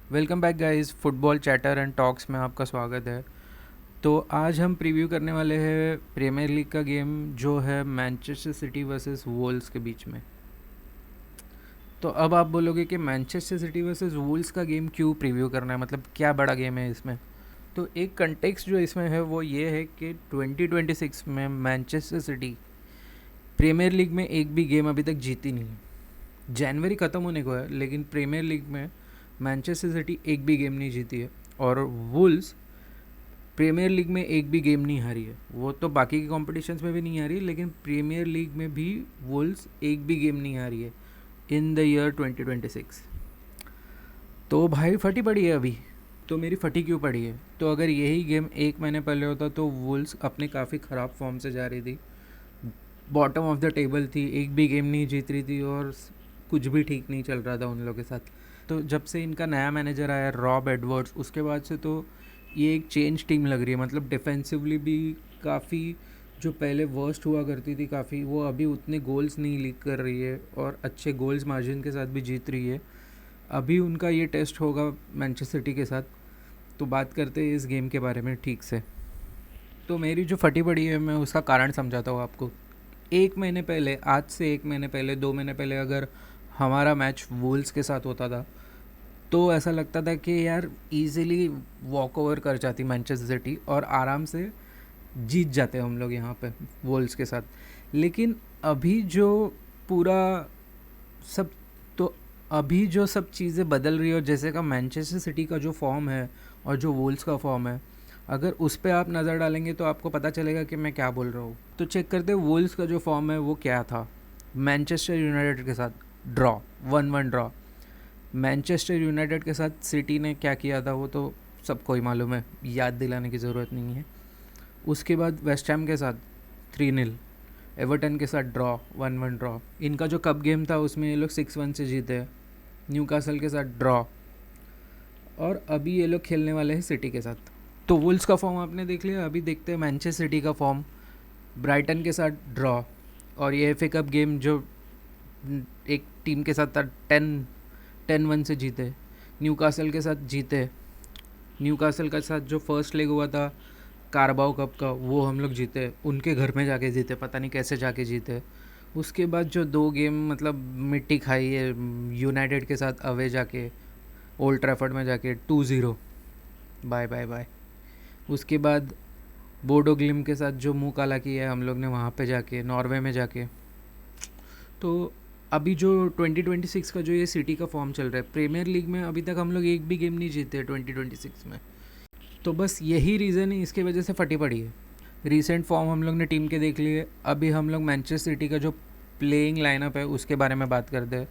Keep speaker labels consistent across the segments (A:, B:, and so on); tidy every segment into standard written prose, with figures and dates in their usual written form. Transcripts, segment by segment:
A: Welcome back guys, football chatter and talks में आपका स्वागत है। तो आज हम प्रीव्यू करने वाले हैं प्रीमियर लीग का गेम जो है मैनचेस्टर सिटी वर्सेस वोल्स के बीच में। तो अब आप बोलोगे कि मैनचेस्टर सिटी वर्सेस वोल्स का गेम क्यों प्रीव्यू करना है, मतलब क्या बड़ा गेम है इसमें। तो एक कंटेक्स्ट जो इसमें है वो ये है कि 2026 में मैनचेस्टर सिटी प्रीमियर लीग में एक भी गेम अभी तक जीती नहीं है। जनवरी ख़त्म होने को है लेकिन प्रीमियर लीग में मैनचेस्टर सिटी एक भी गेम नहीं जीती है। और वुल्स प्रीमियर लीग में एक भी गेम नहीं हारी है। वो तो बाकी के कॉम्पिटिशन्स में भी नहीं हारी, लेकिन प्रीमियर लीग में भी वुल्स एक भी गेम नहीं हारी है इन द ईयर 2026। तो भाई फटी पड़ी है अभी। तो मेरी फटी क्यों पड़ी है? तो अगर यही गेम एक महीने पहले होता तो वुल्स अपने काफ़ी ख़राब फॉर्म से जा रही थी, बॉटम ऑफ द टेबल थी, एक भी गेम नहीं जीत रही थी और कुछ भी ठीक नहीं चल रहा था उन लोगों के साथ। तो जब से इनका नया मैनेजर आया रॉब एडवर्ड्स, उसके बाद से तो ये एक चेंज टीम लग रही है। मतलब डिफेंसिवली भी काफ़ी, जो पहले वर्स्ट हुआ करती थी काफ़ी, वो अभी उतने गोल्स नहीं लीक कर रही है और अच्छे गोल्स मार्जिन के साथ भी जीत रही है। अभी उनका ये टेस्ट होगा मैनचेस्टर सिटी के साथ। तो बात करते हैं इस गेम के बारे में ठीक से। तो मेरी जो फटी पड़ी है मैं उसका कारण समझाता हूँ आपको। एक महीने पहले, आज से एक महीने पहले, 2 महीने पहले अगर हमारा मैच वुल्स के साथ होता था तो ऐसा लगता था कि यार इजीली वॉक ओवर कर जाती मैनचेस्टर सिटी और आराम से जीत जाते हम लोग यहाँ पे वुल्स के साथ। लेकिन अभी जो पूरा सब तो अभी जो सब चीज़ें बदल रही है और जैसे का मैनचेस्टर सिटी का जो फॉर्म है और जो वुल्स का फॉर्म है, अगर उस पर आप नज़र डालेंगे तो आपको पता चलेगा कि मैं क्या बोल रहा हूँ। तो चेक करते हैं वुल्स का जो फॉर्म है वो क्या था। मैनचेस्टर यूनाइटेड के साथ ड्रॉ, 1-1 ड्रॉ। मैनचेस्टर यूनाइटेड के साथ सिटी ने क्या किया था वो तो सबको ही मालूम है, याद दिलाने की ज़रूरत नहीं है। उसके बाद वेस्ट हैम के साथ 3-0, एवर्टन के साथ ड्रॉ, 1-1 ड्रॉ। इनका जो कप गेम था उसमें ये लोग 6-1 से जीते। न्यूकासल के साथ ड्रॉ, और अभी ये लोग खेलने वाले हैं सिटी के साथ। तो वुल्स का फॉर्म आपने देख लिया, अभी देखते हैं मैनचेस्टर सिटी का फॉर्म। ब्राइटन के साथ ड्रॉ, और ये एफ ए कप गेम जो एक टीम के साथ था 10-1 से जीते। न्यूकासल के साथ जीते। न्यूकासल के साथ जो फर्स्ट लेग हुआ था कारबाओ कप का वो हम लोग जीते, उनके घर में जाके जीते, पता नहीं कैसे जाके जीते। उसके बाद जो 2 गेम मतलब मिट्टी खाई है यूनाइटेड के साथ अवे जाके, ओल्ड ट्रैफर्ड में जाके 2-0, बाय बाय बाय। उसके बाद बोडो ग्लिम के साथ जो मुंह काला किया है हम लोग ने वहाँ पे जाके, नॉर्वे में जाके। तो अभी जो 2026 का जो ये सिटी का फॉर्म चल रहा है प्रीमियर लीग में, अभी तक हम लोग एक भी गेम नहीं जीते 2026 में। तो बस यही रीज़न है, इसके वजह से फटी पड़ी है। रीसेंट फॉर्म हम लोग ने टीम के देख लिए। अभी हम लोग मैनचेस्टर सिटी का जो प्लेइंग लाइनअप है उसके बारे में बात करते हैं।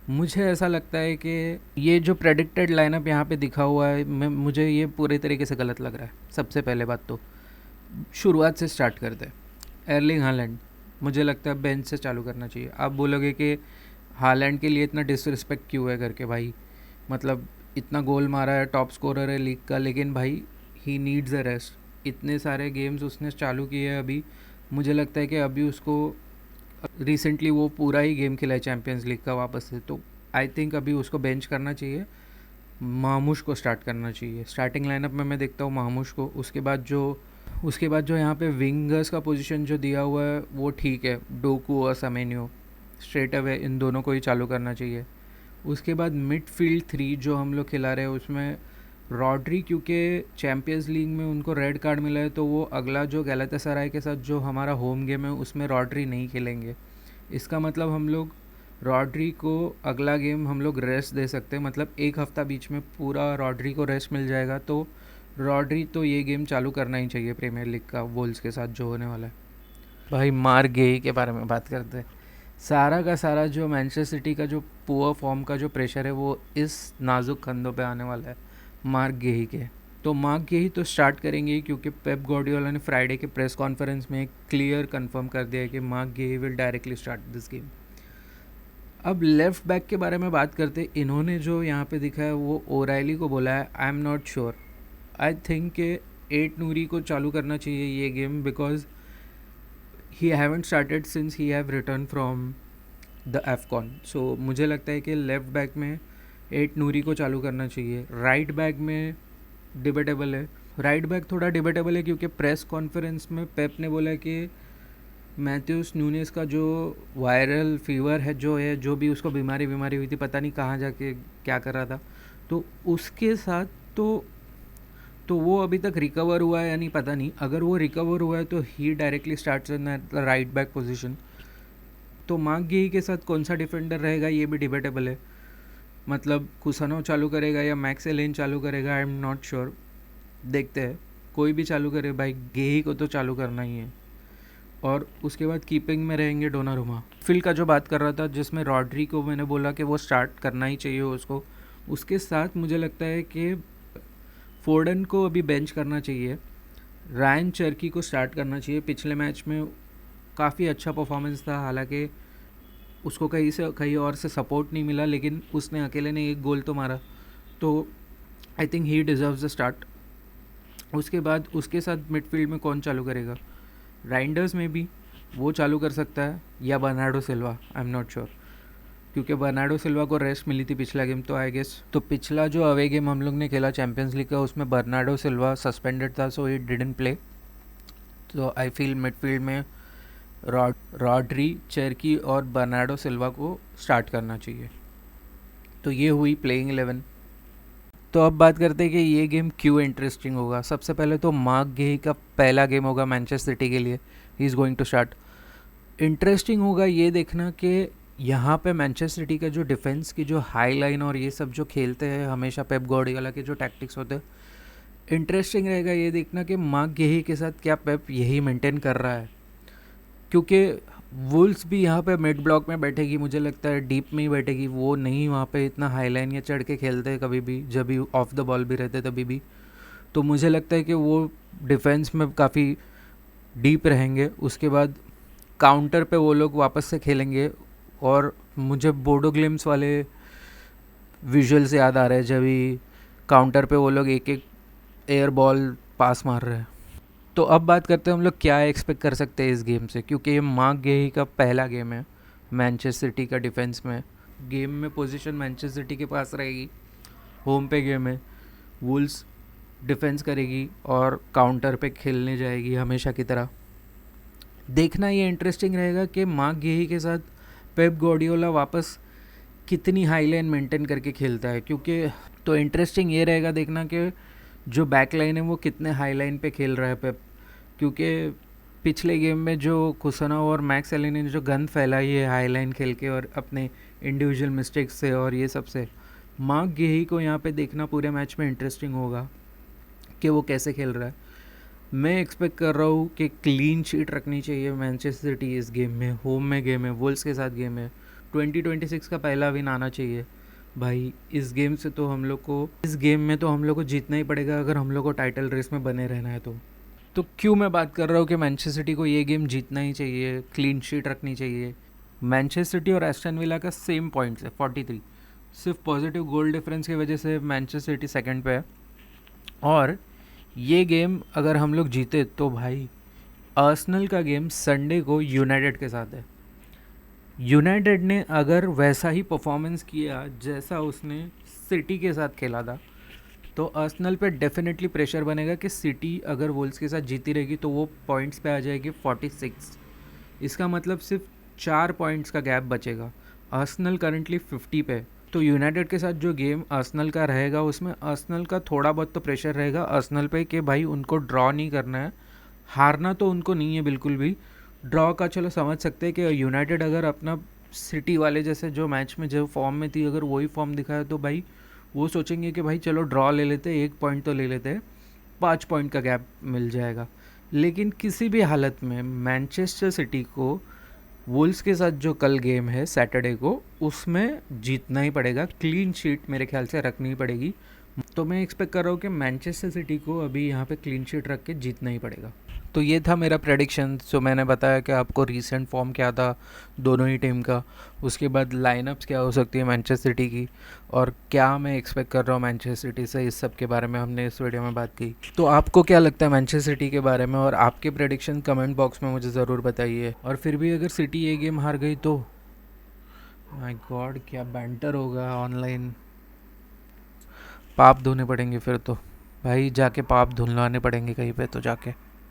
A: मुझे ऐसा लगता है कि ये जो प्रेडिक्टेड लाइनअप यहाँ पे दिखा हुआ है, मुझे ये पूरे तरीके से गलत लग रहा है। सबसे पहले बात तो शुरुआत से स्टार्ट करते हैं। एर्लिंग हालैंड मुझे लगता है बेंच से चालू करना चाहिए। आप बोलोगे कि हालैंड के लिए इतना डिसरिस्पेक्ट क्यों है करके, भाई मतलब इतना गोल मारा है, टॉप स्कोरर है लीग का, लेकिन भाई ही नीड्स अ रेस्ट। इतने सारे गेम्स उसने चालू किए हैं अभी। मुझे लगता है कि अभी उसको रिसेंटली वो पूरा ही गेम खेला है चैम्पियंस लीग का वापस से, तो आई थिंक अभी उसको बेंच करना चाहिए। मामूश को स्टार्ट करना चाहिए। स्टार्टिंग लाइनअप में मैं देखता हूँ मामूश को। उसके बाद जो यहाँ पे विंगर्स का पोजीशन जो दिया हुआ है वो ठीक है, डोकू और समेनियो, स्ट्रेट अवे इन दोनों को ही चालू करना चाहिए। उसके बाद मिडफील्ड 3 जो हम लोग खिला रहे हैं उसमें रॉड्री, क्योंकि चैम्पियंस लीग में उनको रेड कार्ड मिला है तो वो अगला जो गैलातासराय के साथ जो हमारा होम गेम है उसमें रॉड्री नहीं खेलेंगे। इसका मतलब हम लोग रॉड्री को अगला गेम हम लोग रेस्ट दे सकते हैं, मतलब एक हफ़्ता बीच में पूरा रॉड्री को रेस्ट मिल जाएगा। तो रॉड्री तो ये गेम चालू करना ही चाहिए प्रीमियर लीग का वोल्स के साथ जो होने वाला है। भाई मार गेही के बारे में बात करते हैं। सारा का सारा जो मैनचेस्टर सिटी का जो पुअर फॉर्म का जो प्रेशर है वो इस नाजुक कंधों पे आने वाला है मार्क गेही के। तो मार्क गेही तो स्टार्ट करेंगे ही, क्योंकि पेप गार्डियोला ने फ्राइडे के प्रेस कॉन्फ्रेंस में क्लियर कंफर्म कर दिया है कि Marc Guehi will directly start this game. अब लेफ़्ट बैक के बारे में बात करते, इन्होंने जो यहाँ पे दिखा है वो ओराइली को बोला है। I am not sure, I think कि एट नूरी को चालू करना चाहिए ये game, because he haven't started since he have return from the AFCON. So मुझे लगता है कि लेफ़्ट बैक में एट नूरी को चालू करना चाहिए। राइट बैक में डिबेटेबल है, राइट बैक थोड़ा डिबेटेबल है क्योंकि प्रेस कॉन्फ्रेंस में पेप ने बोला कि मैथ्यूस न्यूनेस का जो वायरल फीवर है, जो भी उसको बीमारी हुई थी, पता नहीं कहाँ जाके क्या कर रहा था, तो उसके साथ तो वो अभी तक रिकवर हुआ है या नहीं पता नहीं। अगर वो रिकवर हुआ है तो he directly starts in the right back position. तो मार्क गेही के साथ कौन सा डिफेंडर रहेगा ये भी डिबेटेबल है, मतलब कुसानो चालू करेगा या मैक्स एलेन चालू करेगा, आई एम नॉट श्योर, देखते हैं। कोई भी चालू करे भाई, गेही को तो चालू करना ही है। और उसके बाद कीपिंग में रहेंगे डोनारुमा। फिल का जो बात कर रहा था जिसमें रॉड्री को मैंने बोला कि वो स्टार्ट करना ही चाहिए उसको, उसके साथ मुझे लगता है कि फोर्डन को अभी बेंच करना चाहिए, रायन चर्की को स्टार्ट करना चाहिए। पिछले मैच में काफ़ी अच्छा परफॉर्मेंस था, हालांकि उसको कहीं और से सपोर्ट नहीं मिला, लेकिन उसने अकेले ने एक गोल तो मारा, तो I think he deserves the start. उसके बाद उसके साथ मिडफील्ड में कौन चालू करेगा, राइंडर्स में भी वो चालू कर सकता है या Bernardo Silva, I am not sure, क्योंकि बर्नार्डो सिल्वा को रेस्ट मिली थी पिछला गेम, तो आई गेस तो पिछला जो अवे गेम हम लोग ने खेला चैम्पियंस लीग का उसमें बर्नार्डो सिल्वा सस्पेंडेड था, सो ही डिडंट प्ले। तो आई फील मिडफील्ड में रॉड्री, चेरकी और बर्नार्डो सिल्वा को स्टार्ट करना चाहिए। तो ये हुई प्लेइंग 11। तो अब बात करते हैं कि ये गेम क्यों इंटरेस्टिंग होगा। सबसे पहले तो मार्क गेही का पहला गेम होगा मैनचेस्टर सिटी के लिए, he is going to start. Interesting होगा ये देखना कि यहाँ पे मैनचेस्टर सिटी का जो डिफेंस की जो हाई लाइन और ये सब जो खेलते हैं हमेशा पेप गार्डियोला के जो टैक्टिक्स होते हैं, इंटरेस्टिंग रहेगा ये देखना कि मार्क गेही के साथ क्या पेप यही मेंटेन कर रहा है, क्योंकि वुल्स भी यहाँ पे मिड ब्लॉक में बैठेगी, मुझे लगता है डीप में ही बैठेगी, वो नहीं वहाँ पे इतना हाई लाइन या चढ़ के खेलते हैं कभी भी, जब भी ऑफ द बॉल भी रहते तभी भी। तो मुझे लगता है कि वो डिफेंस में काफ़ी डीप रहेंगे। उसके बाद काउंटर पे वो लोग वापस से खेलेंगे, और मुझे बोडो ग्लिम्स वाले विजुअल्स याद आ रहे हैं जब भी काउंटर पे वो लोग एक एक एयर बॉल पास मार रहे हैं। तो अब बात करते हैं हम लोग क्या एक्सपेक्ट कर सकते हैं इस गेम से, क्योंकि ये मार्क गेही का पहला गेम है मैनचेस्टर सिटी का डिफेंस में। गेम में पोजीशन मैनचेस्टर सिटी के पास रहेगी, होम पे गेम है, वुल्स डिफेंस करेगी और काउंटर पे खेलने जाएगी हमेशा की तरह। देखना ये इंटरेस्टिंग रहेगा कि मार्क गेही के साथ पेप गार्डियोला वापस कितनी हाई लाइन मेंटेन करके खेलता है, क्योंकि तो इंटरेस्टिंग ये रहेगा देखना कि जो बैक लाइन है वो कितने हाई लाइन पे खेल रहा है पेप, क्योंकि पिछले गेम में जो कुसानो और मैक्स एलेन ने जो गंद फैलाई है हाई लाइन खेल के और अपने इंडिविजुअल मिस्टेक्स से और ये सब से, मार्क गेही को यहाँ पे देखना पूरे मैच में इंटरेस्टिंग होगा कि वो कैसे खेल रहा है। मैं एक्सपेक्ट कर रहा हूँ कि क्लीन शीट रखनी चाहिए मैनचेस्टर सिटी इस गेम में, होम में गेम है, वुल्स के साथ गेम है, 2026 का पहला विन आना चाहिए भाई। इस गेम में तो हम लोग को जीतना ही पड़ेगा अगर हम लोग को टाइटल रेस में बने रहना है। तो क्यों मैं बात कर रहा हूँ कि मैनचेस्टर सिटी को ये गेम जीतना ही चाहिए, क्लीन शीट रखनी चाहिए। मैनचेस्टर सिटी और एस्टन विला का सेम पॉइंट्स है 43, सिर्फ पॉजिटिव गोल डिफरेंस की वजह से मैनचेस्टर सिटी सेकंड पे है। और ये गेम अगर हम लोग जीते तो भाई आर्सेनल का गेम संडे को यूनाइटेड के साथ है। यूनाइटेड ने अगर वैसा ही परफॉर्मेंस किया जैसा उसने सिटी के साथ खेला था, तो आर्सेनल पे डेफिनेटली प्रेशर बनेगा कि सिटी अगर वुल्स के साथ जीती रहेगी तो वो पॉइंट्स पे आ जाएगी 46। इसका मतलब सिर्फ 4 पॉइंट्स का गैप बचेगा। आर्सेनल करंटली 50 पे, तो यूनाइटेड के साथ जो गेम आर्सेनल का रहेगा उसमें आर्सेनल का थोड़ा बहुत तो प्रेशर रहेगा आर्सेनल पे कि भाई उनको ड्रॉ नहीं करना है, हारना तो उनको नहीं है बिल्कुल भी। ड्रॉ का चलो समझ सकते हैं कि यूनाइटेड अगर अपना सिटी वाले जैसे जो मैच में जो फॉर्म में थी अगर वही फॉर्म दिखाया तो भाई वो सोचेंगे कि भाई चलो ड्रॉ ले लेते, 1 पॉइंट तो ले लेते, 5 पॉइंट का गैप मिल जाएगा। लेकिन किसी भी हालत में मैनचेस्टर सिटी को वुल्स के साथ जो कल गेम है सैटरडे को, उसमें जीतना ही पड़ेगा, क्लीन शीट मेरे ख्याल से रखनी ही पड़ेगी। तो मैं एक्सपेक्ट कर रहा हूँ कि मैनचेस्टर सिटी को अभी यहाँ पे क्लीन शीट रख के जीतना ही पड़ेगा। तो ये था मेरा प्रेडिक्शन। जो मैंने बताया कि आपको रीसेंट फॉर्म क्या था दोनों ही टीम का, उसके बाद लाइनअप्स क्या हो सकती है मैनचेस्टर सिटी की, और क्या मैं एक्सपेक्ट कर रहा हूँ मैनचेस्टर सिटी से, इस सब के बारे में हमने इस वीडियो में बात की। तो आपको क्या लगता है मैनचेस्टर सिटी के बारे में, और आपके प्रेडिक्शन कमेंट बॉक्स में मुझे ज़रूर बताइए। और फिर भी अगर सिटी ये गेम हार गई तो माय गॉड क्या बैंटर होगा ऑनलाइन। पाप धोने पड़ेंगे फिर तो। भाई जाके पाप धुलवाने पड़ेंगे कहीं पे तो जाके।